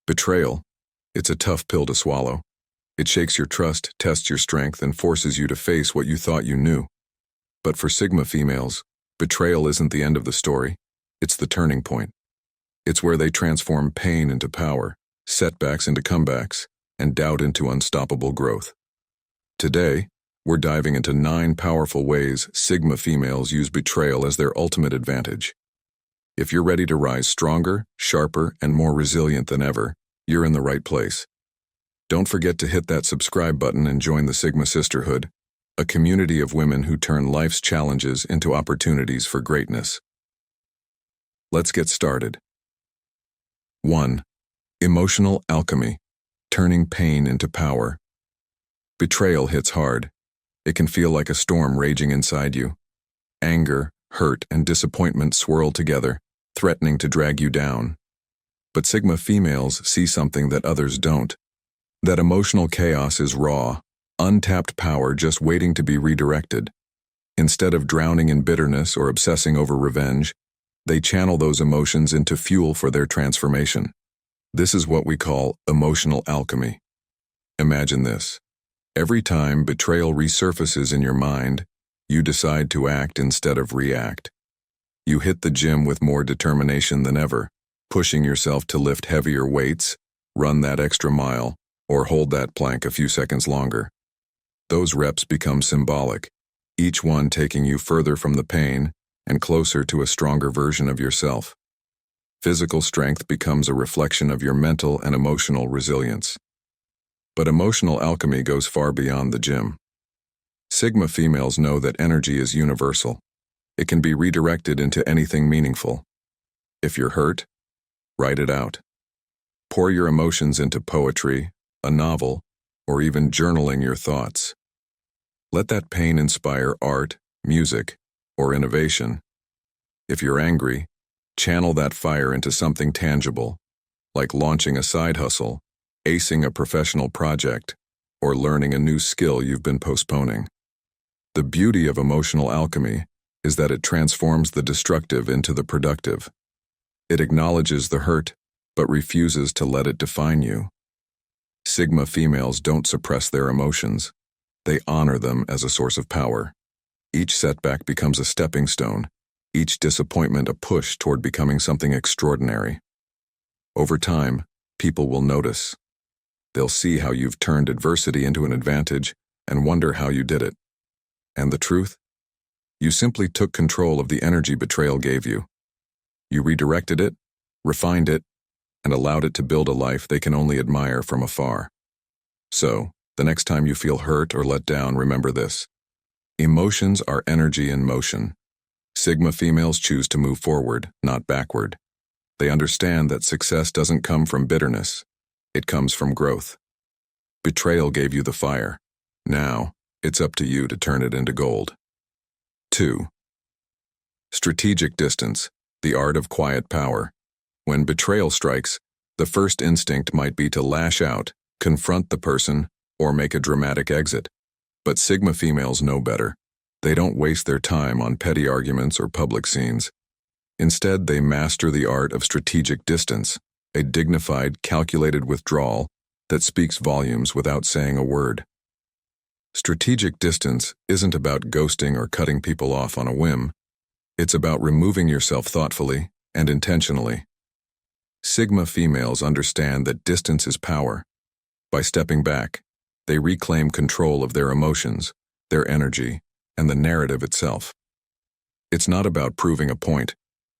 Betrayal. It's a tough pill to swallow. It shakes your trust, tests your strength, and forces you to face what you thought you knew. But for Sigma females, betrayal isn't the end of the story. It's the turning point. It's where they transform pain into power, setbacks into comebacks, and doubt into unstoppable growth. Today, we're diving into 9 powerful ways Sigma females use betrayal as their ultimate advantage. If you're ready to rise stronger, sharper, and more resilient than ever, you're in the right place. Don't forget to hit that subscribe button and join the Sigma Sisterhood, a community of women who turn life's challenges into opportunities for greatness. Let's get started. 1. Emotional alchemy, turning pain into power. Betrayal hits hard. It can feel like a storm raging inside you. Anger, hurt, and disappointment swirl together, threatening to drag you down. But Sigma females see something that others don't. That emotional chaos is raw, untapped power just waiting to be redirected. Instead of drowning in bitterness or obsessing over revenge, they channel those emotions into fuel for their transformation. This is what we call emotional alchemy. Imagine this. Every time betrayal resurfaces in your mind, you decide to act instead of react. You hit the gym with more determination than ever, pushing yourself to lift heavier weights, run that extra mile, or hold that plank a few seconds longer. Those reps become symbolic, each one taking you further from the pain and closer to a stronger version of yourself. Physical strength becomes a reflection of your mental and emotional resilience. But emotional alchemy goes far beyond the gym. Sigma females know that energy is universal. It can be redirected into anything meaningful. If you're hurt, write it out. Pour your emotions into poetry, a novel, or even journaling your thoughts. Let that pain inspire art, music, or innovation. If you're angry, channel that fire into something tangible, like launching a side hustle, acing a professional project, or learning a new skill you've been postponing. The beauty of emotional alchemy is that it transforms the destructive into the productive. It acknowledges the hurt, but refuses to let it define you. Sigma females don't suppress their emotions. They honor them as a source of power. Each setback becomes a stepping stone, each disappointment a push toward becoming something extraordinary. Over time, people will notice. They'll see how you've turned adversity into an advantage and wonder how you did it. And the truth? You simply took control of the energy betrayal gave you. You redirected it, refined it, and allowed it to build a life they can only admire from afar. So, the next time you feel hurt or let down, remember this. Emotions are energy in motion. Sigma females choose to move forward, not backward. They understand that success doesn't come from bitterness. It comes from growth. Betrayal gave you the fire. Now, it's up to you to turn it into gold. 2. Strategic distance, the art of quiet power. When betrayal strikes, the first instinct might be to lash out, confront the person, or make a dramatic exit. But Sigma females know better. They don't waste their time on petty arguments or public scenes. Instead, they master the art of strategic distance, a dignified, calculated withdrawal that speaks volumes without saying a word. Strategic distance isn't about ghosting or cutting people off on a whim. It's about removing yourself thoughtfully and intentionally. Sigma females understand that distance is power. By stepping back, they reclaim control of their emotions, their energy, and the narrative itself. It's not about proving a point.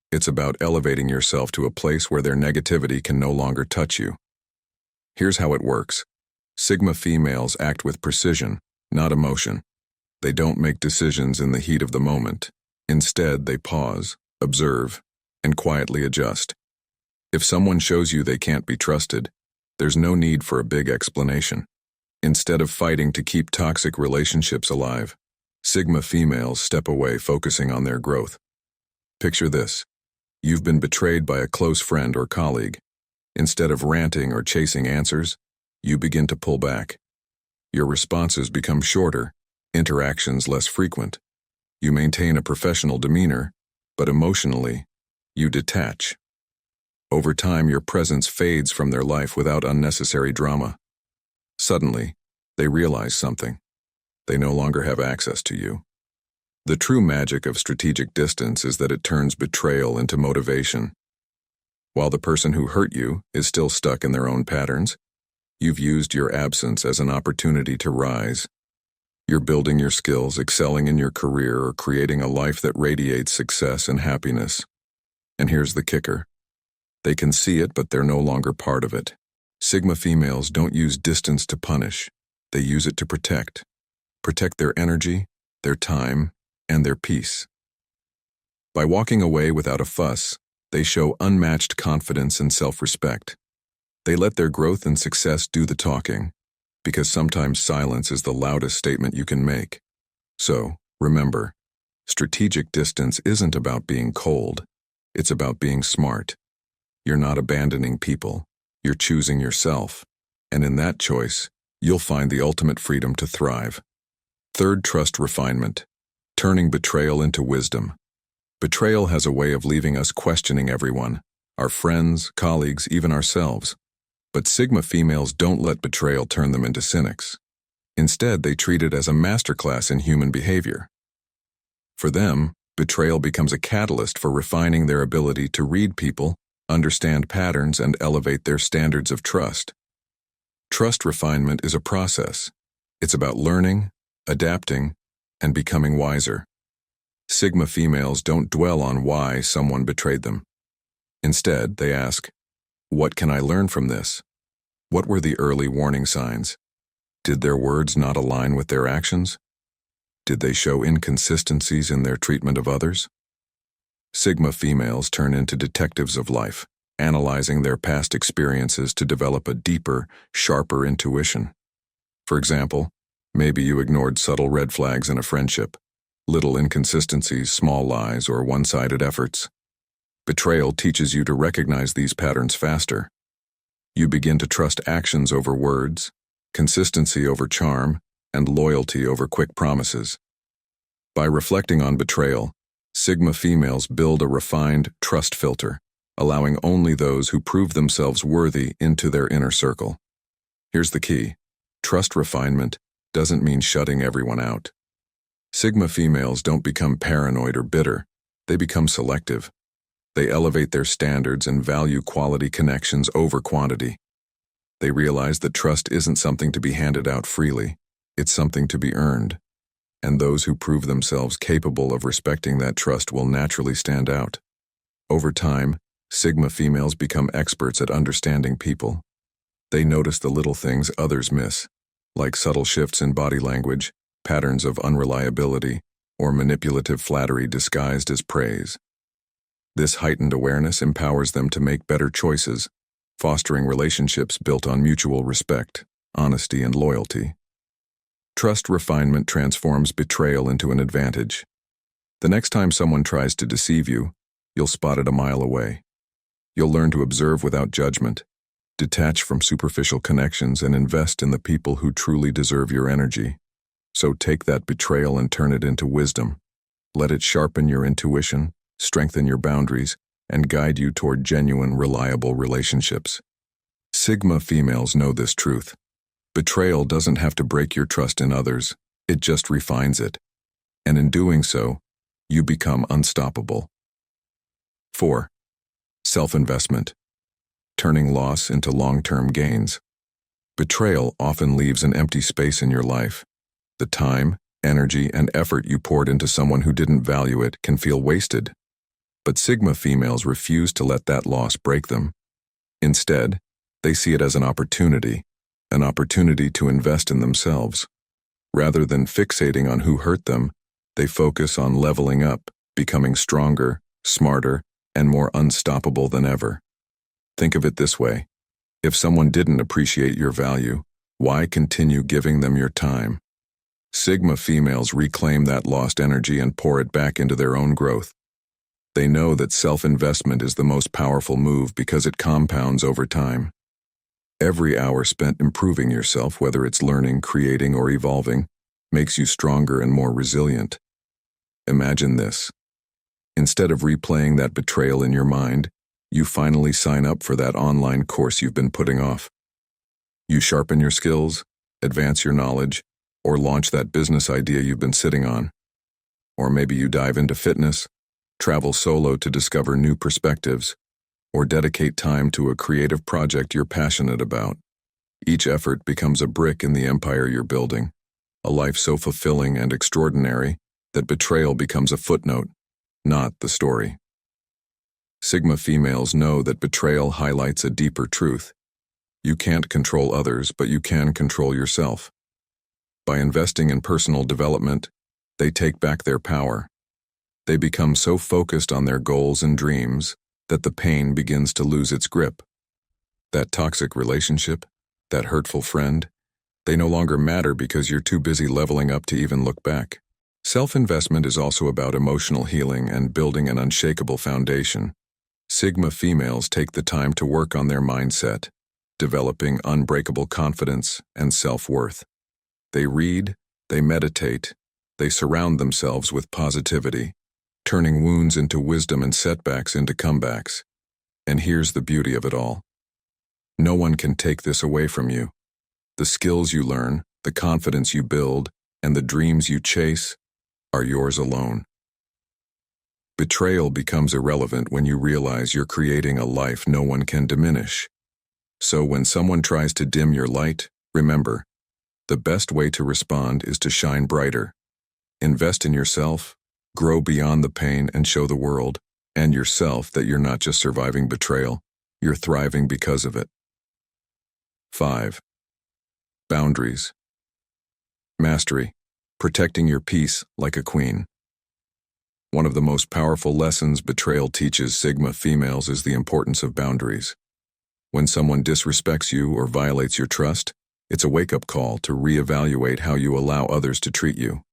It's about elevating yourself to a place where their negativity can no longer touch you. Here's how it works. Sigma females act with precision, not emotion. They don't make decisions in the heat of the moment. Instead, they pause, observe, and quietly adjust. If someone shows you they can't be trusted, there's no need for a big explanation. Instead of fighting to keep toxic relationships alive, Sigma females step away, focusing on their growth. Picture this. You've been betrayed by a close friend or colleague. Instead of ranting or chasing answers, you begin to pull back. Your responses become shorter, interactions less frequent. You maintain a professional demeanor, but emotionally, you detach. Over time, your presence fades from their life without unnecessary drama. Suddenly, they realize something. They no longer have access to you. The true magic of strategic distance is that it turns betrayal into motivation. While the person who hurt you is still stuck in their own patterns, you've used your absence as an opportunity to rise. You're building your skills, excelling in your career, or creating a life that radiates success and happiness. And here's the kicker. They can see it, but they're no longer part of it. Sigma females don't use distance to punish. They use it to protect. Protect their energy, their time, and their peace. By walking away without a fuss, they show unmatched confidence and self-respect. They let their growth and success do the talking, because sometimes silence is the loudest statement you can make. So, remember, strategic distance isn't about being cold. It's about being smart. You're not abandoning people. You're choosing yourself. And in that choice, you'll find the ultimate freedom to thrive. Third, trust refinement. Turning betrayal into wisdom. Betrayal has a way of leaving us questioning everyone, our friends, colleagues, even ourselves. But Sigma females don't let betrayal turn them into cynics. Instead, they treat it as a masterclass in human behavior. For them, betrayal becomes a catalyst for refining their ability to read people, understand patterns, and elevate their standards of trust. Trust refinement is a process. It's about learning, adapting, and becoming wiser. Sigma females don't dwell on why someone betrayed them. Instead, they ask, what can I learn from this? What were the early warning signs? Did their words not align with their actions? Did they show inconsistencies in their treatment of others? Sigma females turn into detectives of life, analyzing their past experiences to develop a deeper, sharper intuition. For example, maybe you ignored subtle red flags in a friendship, little inconsistencies, small lies, or one-sided efforts. Betrayal teaches you to recognize these patterns faster. You begin to trust actions over words, consistency over charm, and loyalty over quick promises. By reflecting on betrayal, Sigma females build a refined trust filter, allowing only those who prove themselves worthy into their inner circle. Here's the key. Trust refinement doesn't mean shutting everyone out. Sigma females don't become paranoid or bitter. They become selective. They elevate their standards and value quality connections over quantity. They realize that trust isn't something to be handed out freely. It's something to be earned. And those who prove themselves capable of respecting that trust will naturally stand out. Over time, Sigma females become experts at understanding people. They notice the little things others miss, like subtle shifts in body language, patterns of unreliability, or manipulative flattery disguised as praise. This heightened awareness empowers them to make better choices, fostering relationships built on mutual respect, honesty, and loyalty. Trust refinement transforms betrayal into an advantage. The next time someone tries to deceive you, you'll spot it a mile away. You'll learn to observe without judgment, detach from superficial connections, and invest in the people who truly deserve your energy. So take that betrayal and turn it into wisdom. Let it sharpen your intuition, strengthen your boundaries, and guide you toward genuine, reliable relationships. Sigma females know this truth. Betrayal doesn't have to break your trust in others, it just refines it. And in doing so, you become unstoppable. 4. Self-investment. Turning loss into long-term gains. Betrayal often leaves an empty space in your life. The time, energy, and effort you poured into someone who didn't value it can feel wasted. But Sigma females refuse to let that loss break them. Instead, they see it as an opportunity to invest in themselves. Rather than fixating on who hurt them, they focus on leveling up, becoming stronger, smarter, and more unstoppable than ever. Think of it this way. If someone didn't appreciate your value, why continue giving them your time? Sigma females reclaim that lost energy and pour it back into their own growth. They know that self-investment is the most powerful move because it compounds over time. Every hour spent improving yourself, whether it's learning, creating, or evolving, makes you stronger and more resilient. Imagine this. Instead of replaying that betrayal in your mind, You finally sign up for that online course you've been putting off. You sharpen your skills, advance your knowledge, or launch that business idea you've been sitting on. Or maybe you dive into fitness, travel solo to discover new perspectives, or dedicate time to a creative project you're passionate about. Each effort becomes a brick in the empire you're building, a life so fulfilling and extraordinary that betrayal becomes a footnote, not the story. Sigma females know that betrayal highlights a deeper truth. You can't control others, but you can control yourself. By investing in personal development, they take back their power. They become so focused on their goals and dreams that the pain begins to lose its grip. That toxic relationship, that hurtful friend, they no longer matter because you're too busy leveling up to even look back. Self-investment is also about emotional healing and building an unshakable foundation. Sigma females take the time to work on their mindset, developing unbreakable confidence and self-worth. They read, they meditate, they surround themselves with positivity, turning wounds into wisdom and setbacks into comebacks. And here's the beauty of it all. No one can take this away from you. The skills you learn, the confidence you build, and the dreams you chase are yours alone. Betrayal becomes irrelevant when you realize you're creating a life no one can diminish. So when someone tries to dim your light, remember, the best way to respond is to shine brighter. Invest in yourself, grow beyond the pain, and show the world and yourself that you're not just surviving betrayal, you're thriving because of it. 5. Boundaries. Mastery. Protecting your peace like a queen. One of the most powerful lessons betrayal teaches Sigma females is the importance of boundaries. When someone disrespects you or violates your trust, it's a wake-up call to reevaluate how you allow others to treat you.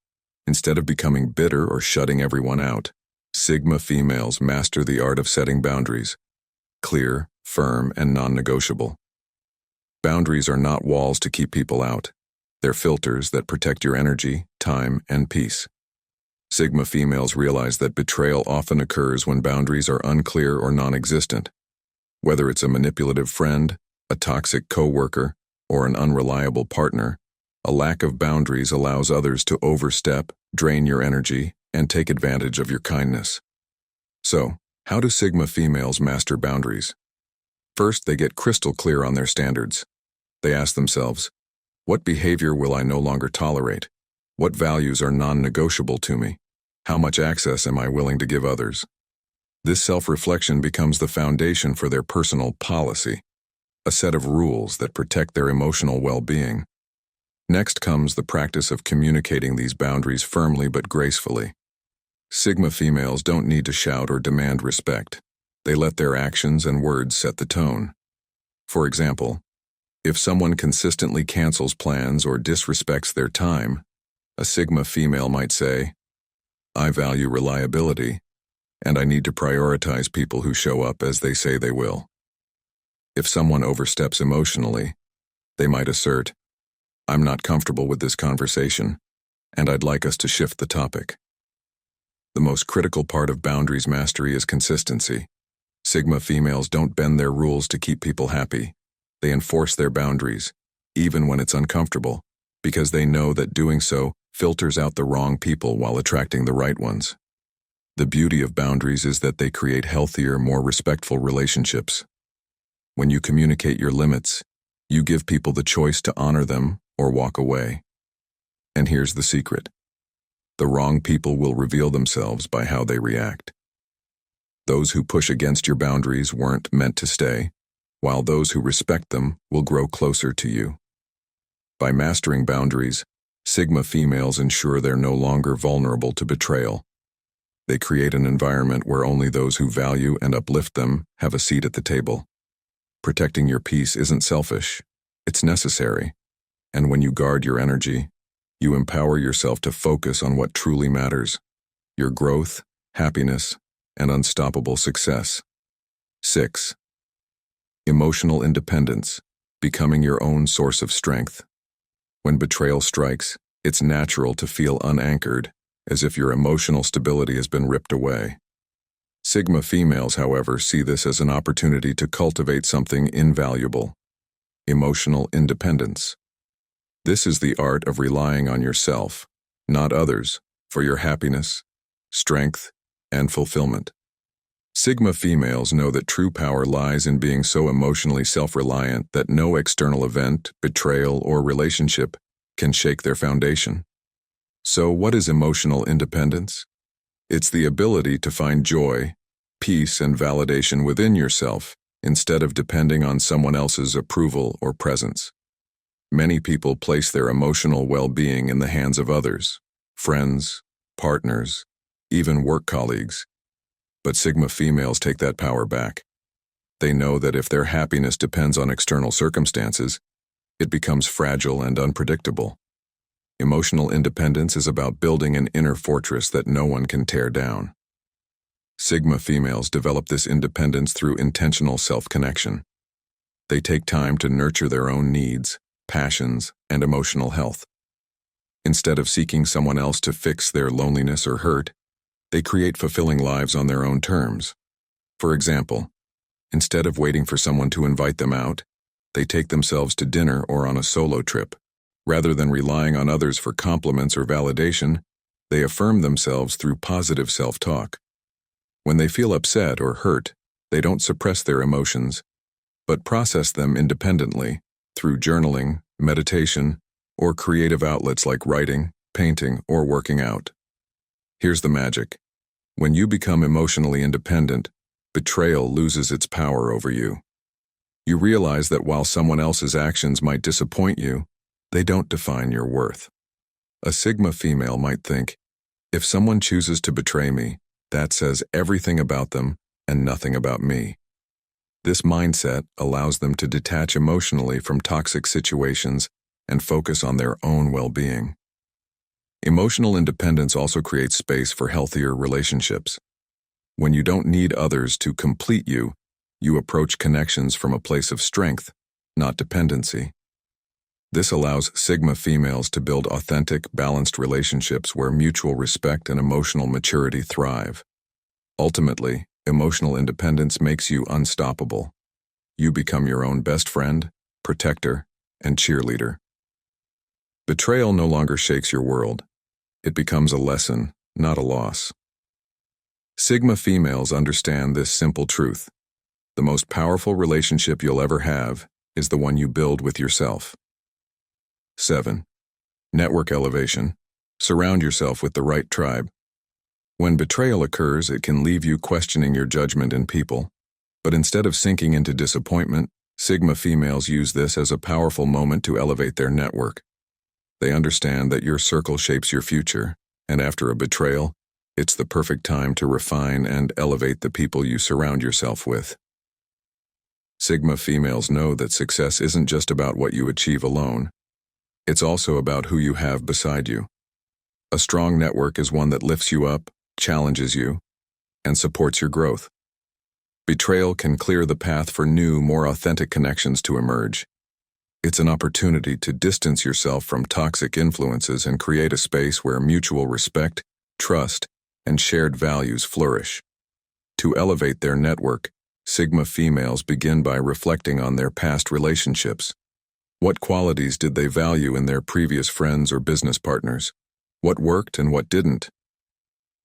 Instead of becoming bitter or shutting everyone out, Sigma females master the art of setting boundaries. Clear, firm, and non-negotiable. Boundaries are not walls to keep people out. They're filters that protect your energy, time, and peace. Sigma females realize that betrayal often occurs when boundaries are unclear or non-existent. Whether it's a manipulative friend, a toxic coworker, or an unreliable partner, a lack of boundaries allows others to overstep, drain your energy, and take advantage of your kindness. So, how do Sigma females master boundaries? First, they get crystal clear on their standards. They ask themselves, what behavior will I no longer tolerate? What values are non-negotiable to me? How much access am I willing to give others? This self-reflection becomes the foundation for their personal policy, a set of rules that protect their emotional well-being. Next comes the practice of communicating these boundaries firmly but gracefully. Sigma females don't need to shout or demand respect. They let their actions and words set the tone. For example, if someone consistently cancels plans or disrespects their time, a Sigma female might say, I value reliability, and I need to prioritize people who show up as they say they will. If someone oversteps emotionally, they might assert, I'm not comfortable with this conversation, and I'd like us to shift the topic. The most critical part of boundaries mastery is consistency. Sigma females don't bend their rules to keep people happy. They enforce their boundaries, even when it's uncomfortable, because they know that doing so filters out the wrong people while attracting the right ones. The beauty of boundaries is that they create healthier, more respectful relationships. When you communicate your limits, you give people the choice to honor them or walk away. And here's the secret. The wrong people will reveal themselves by how they react. Those who push against your boundaries weren't meant to stay, while those who respect them will grow closer to you. By mastering boundaries, Sigma females ensure they're no longer vulnerable to betrayal. They create an environment where only those who value and uplift them have a seat at the table. Protecting your peace isn't selfish, it's necessary. And when you guard your energy, you empower yourself to focus on what truly matters: your growth, happiness, and unstoppable success. 6. Emotional independence, becoming your own source of strength. When betrayal strikes, it's natural to feel unanchored, as if your emotional stability has been ripped away. Sigma females, however, see this as an opportunity to cultivate something invaluable: emotional independence. This is the art of relying on yourself, not others, for your happiness, strength, and fulfillment. Sigma females know that true power lies in being so emotionally self-reliant that no external event, betrayal, or relationship can shake their foundation. So what is emotional independence? It's the ability to find joy, peace, and validation within yourself instead of depending on someone else's approval or presence. Many people place their emotional well-being in the hands of others, friends, partners, even work colleagues. But Sigma females take that power back. They know that if their happiness depends on external circumstances, it becomes fragile and unpredictable. Emotional independence is about building an inner fortress that no one can tear down. Sigma females develop this independence through intentional self-connection. They take time to nurture their own needs, passions, and emotional health. Instead of seeking someone else to fix their loneliness or hurt, they create fulfilling lives on their own terms. For example, instead of waiting for someone to invite them out, they take themselves to dinner or on a solo trip. Rather than relying on others for compliments or validation, they affirm themselves through positive self-talk. When they feel upset or hurt, they don't suppress their emotions, but process them independently through journaling, meditation, or creative outlets like writing, painting, or working out. Here's the magic. When you become emotionally independent, betrayal loses its power over you. You realize that while someone else's actions might disappoint you, they don't define your worth. A Sigma female might think, if someone chooses to betray me, that says everything about them and nothing about me. This mindset allows them to detach emotionally from toxic situations and focus on their own well-being. Emotional independence also creates space for healthier relationships. When you don't need others to complete you, you approach connections from a place of strength, not dependency. This allows Sigma females to build authentic, balanced relationships where mutual respect and emotional maturity thrive. Ultimately, emotional independence makes you unstoppable. You become your own best friend, protector, and cheerleader. Betrayal no longer shakes your world. It becomes a lesson, not a loss. Sigma females understand this simple truth. The most powerful relationship you'll ever have is the one you build with yourself. 7. Network elevation. Surround yourself with the right tribe. When betrayal occurs, it can leave you questioning your judgment in people. But instead of sinking into disappointment, Sigma females use this as a powerful moment to elevate their network. They understand that your circle shapes your future, and after a betrayal, it's the perfect time to refine and elevate the people you surround yourself with. Sigma females know that success isn't just about what you achieve alone. It's also about who you have beside you. A strong network is one that lifts you up, challenges you, and supports your growth. Betrayal can clear the path for new, more authentic connections to emerge. It's an opportunity to distance yourself from toxic influences and create a space where mutual respect, trust, and shared values flourish. To elevate their network, Sigma females begin by reflecting on their past relationships. What qualities did they value in their previous friends or business partners? What worked and what didn't?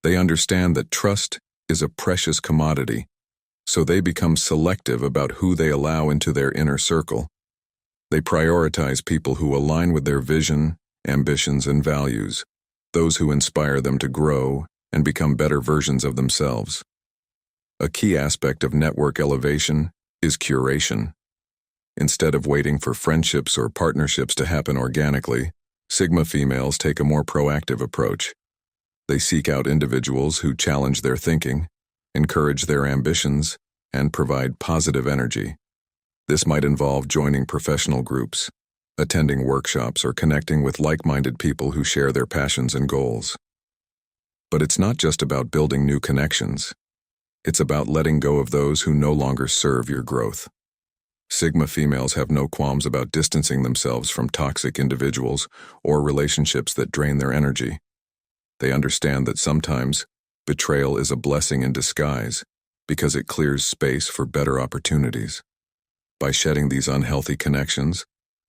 They understand that trust is a precious commodity, so they become selective about who they allow into their inner circle. They prioritize people who align with their vision, ambitions, and values, those who inspire them to grow and become better versions of themselves. A key aspect of network elevation is curation. Instead of waiting for friendships or partnerships to happen organically, Sigma females take a more proactive approach. They seek out individuals who challenge their thinking, encourage their ambitions, and provide positive energy. This might involve joining professional groups, attending workshops, or connecting with like-minded people who share their passions and goals. But it's not just about building new connections. It's about letting go of those who no longer serve your growth. Sigma females have no qualms about distancing themselves from toxic individuals or relationships that drain their energy. They understand that sometimes betrayal is a blessing in disguise, because it clears space for better opportunities. By shedding these unhealthy connections,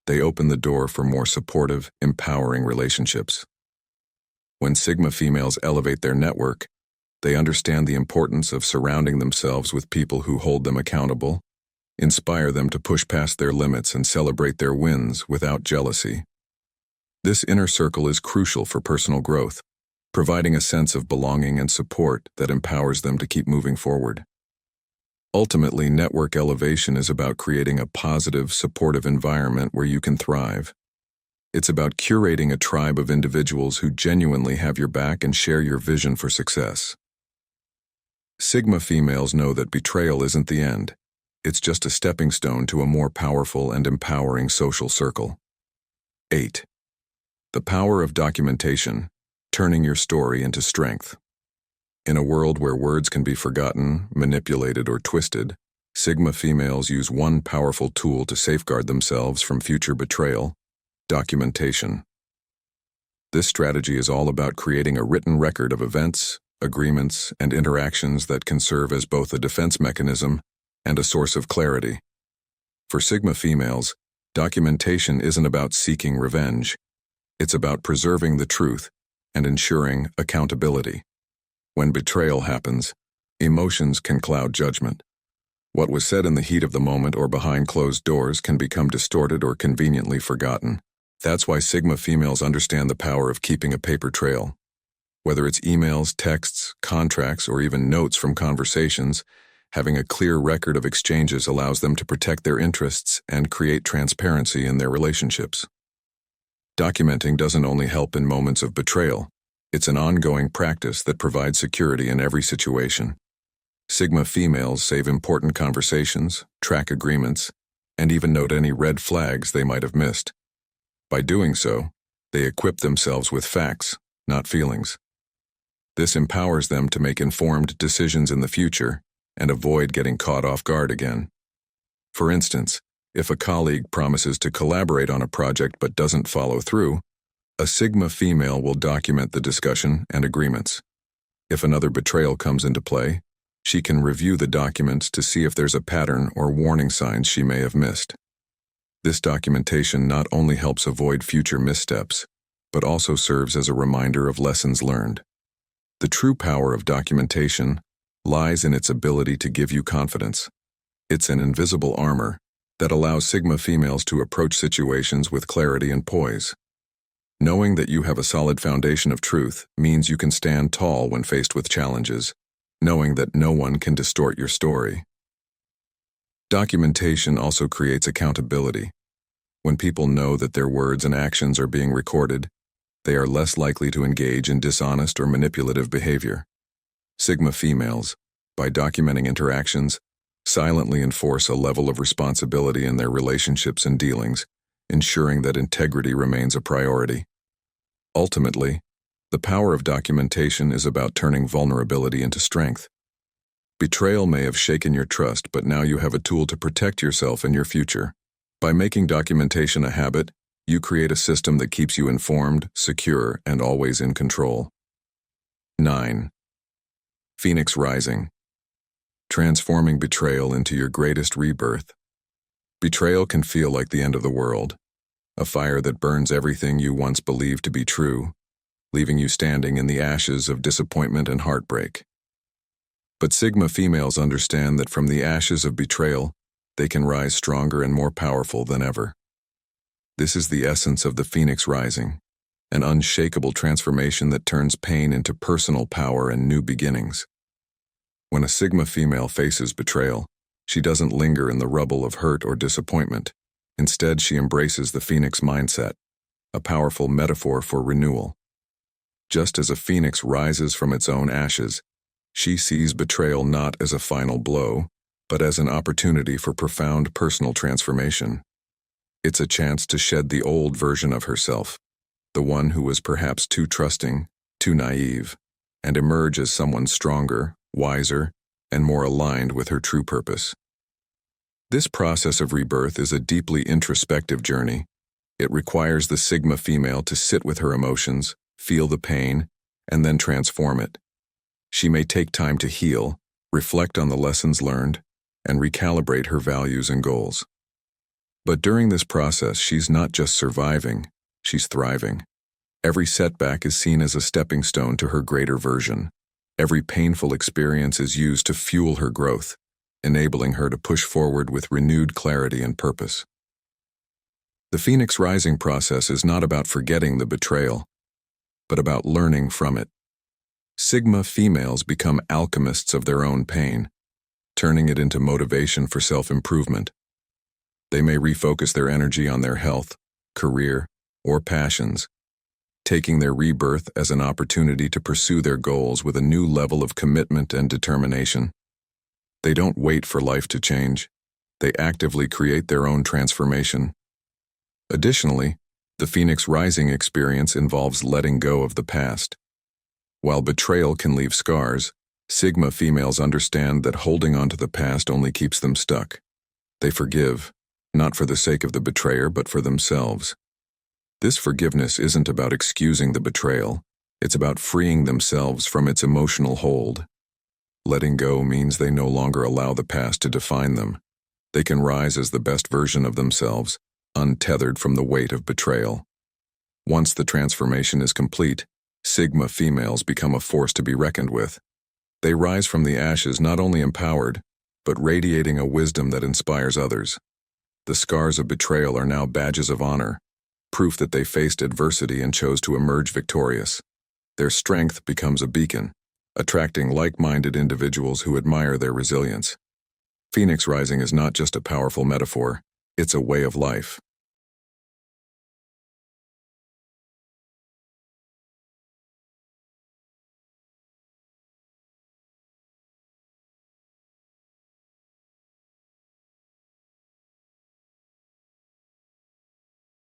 they open the door for more supportive, empowering relationships. When Sigma females elevate their network, they understand the importance of surrounding themselves with people who hold them accountable, inspire them to push past their limits and celebrate their wins without jealousy. This inner circle is crucial for personal growth, providing a sense of belonging and support that empowers them to keep moving forward. Ultimately, network elevation is about creating a positive, supportive environment where you can thrive. It's about curating a tribe of individuals who genuinely have your back and share your vision for success. Sigma females know that betrayal isn't the end. It's just a stepping stone to a more powerful and empowering social circle. 8. The power of documentation, turning your story into strength. In a world where words can be forgotten, manipulated, or twisted, Sigma females use one powerful tool to safeguard themselves from future betrayal: documentation. This strategy is all about creating a written record of events, agreements, and interactions that can serve as both a defense mechanism and a source of clarity. For Sigma females, documentation isn't about seeking revenge. It's about preserving the truth and ensuring accountability. When betrayal happens, emotions can cloud judgment. What was said in the heat of the moment or behind closed doors can become distorted or conveniently forgotten. That's why Sigma females understand the power of keeping a paper trail. Whether it's emails, texts, contracts, or even notes from conversations, having a clear record of exchanges allows them to protect their interests and create transparency in their relationships. Documenting doesn't only help in moments of betrayal. It's an ongoing practice that provides security in every situation. Sigma females save important conversations, track agreements, and even note any red flags they might have missed. By doing so, they equip themselves with facts, not feelings. This empowers them to make informed decisions in the future and avoid getting caught off guard again. For instance, if a colleague promises to collaborate on a project but doesn't follow through, a Sigma female will document the discussion and agreements. If another betrayal comes into play, she can review the documents to see if there's a pattern or warning signs she may have missed. This documentation not only helps avoid future missteps, but also serves as a reminder of lessons learned. The true power of documentation lies in its ability to give you confidence. It's an invisible armor that allows Sigma females to approach situations with clarity and poise. Knowing that you have a solid foundation of truth means you can stand tall when faced with challenges, knowing that no one can distort your story. Documentation also creates accountability. When people know that their words and actions are being recorded, they are less likely to engage in dishonest or manipulative behavior. Sigma females, by documenting interactions, silently enforce a level of responsibility in their relationships and dealings, ensuring that integrity remains a priority. Ultimately, the power of documentation is about turning vulnerability into strength. Betrayal may have shaken your trust, but now you have a tool to protect yourself and your future. By making documentation a habit, you create a system that keeps you informed, secure, and always in control. 9. Phoenix Rising. Transforming betrayal into your greatest rebirth. Betrayal can feel like the end of the world, a fire that burns everything you once believed to be true, leaving you standing in the ashes of disappointment and heartbreak. But Sigma females understand that from the ashes of betrayal, they can rise stronger and more powerful than ever. This is the essence of the Phoenix Rising, an unshakable transformation that turns pain into personal power and new beginnings. When a Sigma female faces betrayal, she doesn't linger in the rubble of hurt or disappointment. Instead, she embraces the Phoenix mindset, a powerful metaphor for renewal. Just as a phoenix rises from its own ashes, she sees betrayal not as a final blow, but as an opportunity for profound personal transformation. It's a chance to shed the old version of herself, the one who was perhaps too trusting, too naive, and emerge as someone stronger, wiser, and more aligned with her true purpose. This process of rebirth is a deeply introspective journey. It requires the Sigma female to sit with her emotions, feel the pain, and then transform it. She may take time to heal, reflect on the lessons learned, and recalibrate her values and goals. But during this process, she's not just surviving, she's thriving. Every setback is seen as a stepping stone to her greater version. Every painful experience is used to fuel her growth, enabling her to push forward with renewed clarity and purpose. The Phoenix Rising process is not about forgetting the betrayal, but about learning from it. Sigma females become alchemists of their own pain, turning it into motivation for self-improvement. They may refocus their energy on their health, career, or passions, taking their rebirth as an opportunity to pursue their goals with a new level of commitment and determination. They don't wait for life to change. They actively create their own transformation. Additionally, the Phoenix Rising experience involves letting go of the past. While betrayal can leave scars, Sigma females understand that holding on to the past only keeps them stuck. They forgive, not for the sake of the betrayer, but for themselves. This forgiveness isn't about excusing the betrayal, it's about freeing themselves from its emotional hold. Letting go means they no longer allow the past to define them. They can rise as the best version of themselves, untethered from the weight of betrayal. Once the transformation is complete, Sigma females become a force to be reckoned with. They rise from the ashes not only empowered, but radiating a wisdom that inspires others. The scars of betrayal are now badges of honor, proof that they faced adversity and chose to emerge victorious. Their strength becomes a beacon, attracting like-minded individuals who admire their resilience. Phoenix Rising is not just a powerful metaphor, it's a way of life.